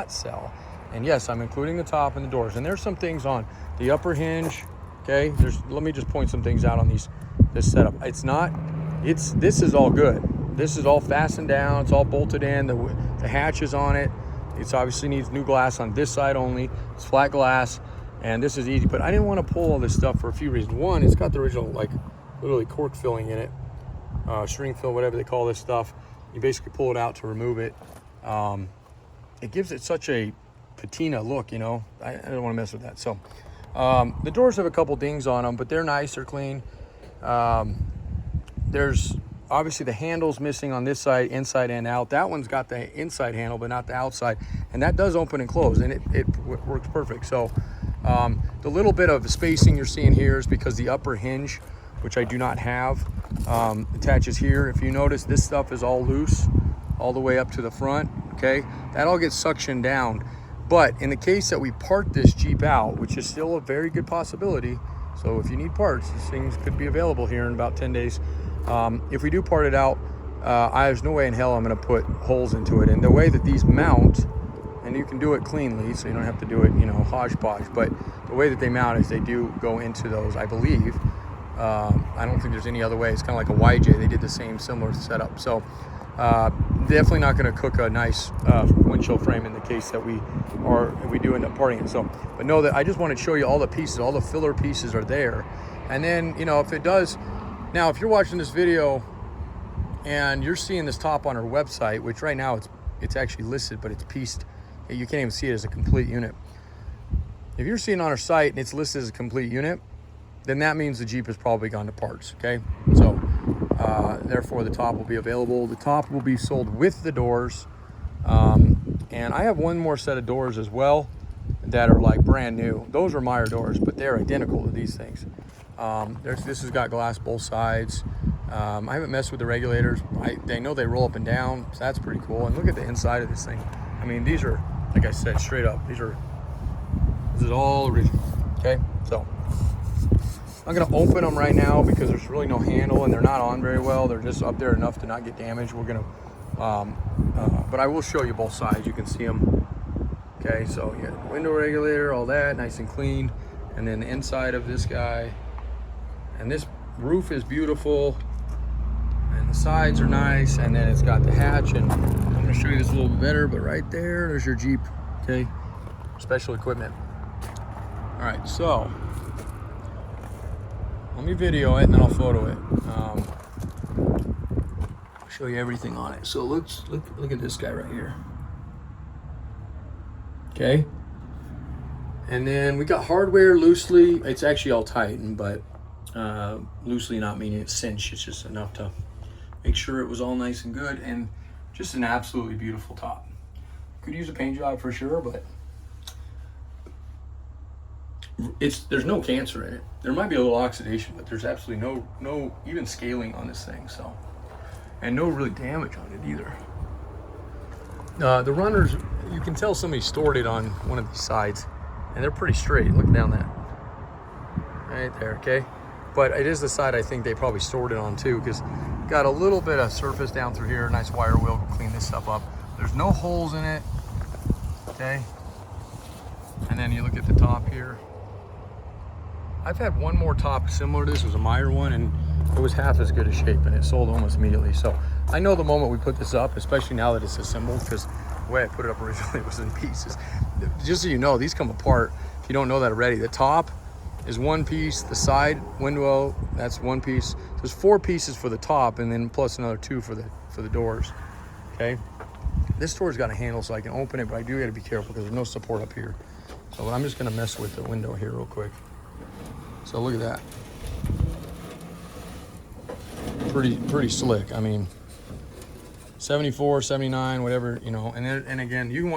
sell. And yes, I'm including the top and the doors. And there's some things on the upper hinge. Okay, let me just point some things out on this setup. This is all good. This is all fastened down. It's all bolted in. The hatch is on it. It's obviously needs new glass on this side only. It's flat glass, and this is easy. But I didn't want to pull all this stuff for a few reasons. One, it's got the original, like, literally cork filling in it, string fill, whatever they call this stuff. You basically pull it out to remove it. It gives it such a patina look, you know. I don't want to mess with that. So the doors have a couple dings on them, but they're nice. They're clean. There's obviously the handle's missing on this side, inside and out. That one's got the inside handle, but not the outside. And that does open and close, and it works perfect. So the little bit of spacing you're seeing here is because the upper hinge, which I do not have, attaches here. If you notice, this stuff is all loose all the way up to the front, okay? That all gets suctioned down. But in the case that we part this Jeep out, which is still a very good possibility, so if you need parts, these things could be available here in about 10 days. If we do part it out, there's no way in hell I'm gonna put holes into it. And the way that these mount, and you can do it cleanly, so you don't have to do it, you know, hodgepodge, but the way that they mount is they do go into those, I believe. I don't think there's any other way. It's kind of like a YJ. They did the same similar setup. So definitely not gonna cook a nice windshield frame in the case that we do end up parting it. So, but know that I just want to show you all the pieces, all the filler pieces are there. And then, you know, if it does, now, if you're watching this video and you're seeing this top on our website, which right now it's actually listed, but it's pieced. You can't even see it as a complete unit. If you're seeing it on our site and it's listed as a complete unit, then that means the Jeep has probably gone to parts, okay? So, therefore, the top will be available. The top will be sold with the doors. And I have one more set of doors as well that are like brand new. Those are Meyer doors, but they're identical to these things. This has got glass both sides. I haven't messed with the regulators. They know they roll up and down, so that's pretty cool. And look at the inside of this thing. I mean, these are, like I said, straight up. This is all original, okay? So I'm gonna open them right now because there's really no handle and they're not on very well. They're just up there enough to not get damaged. We're gonna, but I will show you both sides. You can see them. Okay, so you got the window regulator, all that, nice and clean. And then the inside of this guy. And this roof is beautiful. And the sides are nice. And then it's got the hatch. And I'm gonna show you this a little bit better, but right there's your Jeep, okay? Special equipment. All right, so let me video it and then I'll photo it. I'll show you everything on it. So look at this guy right here. Okay. And then we got hardware loosely. It's actually all tightened, but loosely not meaning it's cinched. It's just enough to make sure it was all nice and good, and just an absolutely beautiful top. Could use a paint job for sure, but there's no cancer in it. There might be a little oxidation, but there's absolutely no even scaling on this thing. So, and no really damage on it either. The runners, you can tell somebody stored it on one of these sides, and they're pretty straight. Look down that right there, okay? But it is the side I think they probably stored it on too, because got a little bit of surface down through here. Nice wire wheel to clean this stuff up. There's no holes in it, okay? And then you look at the top here. I've had one more top similar to this. It was a Meyer one, and it was half as good a shape, and it sold almost immediately. So I know the moment we put this up, especially now that it's assembled, because the way I put it up originally was in pieces. Just so you know, these come apart. If you don't know that already, the top is one piece, the side window, that's one piece. There's 4 pieces for the top, and then plus another 2 for the doors, okay? This door's got a handle so I can open it, but I do gotta be careful because there's no support up here. So I'm just gonna mess with the window here real quick. So look at that. Pretty slick. I mean, 74, 79, whatever, you know, and again, you can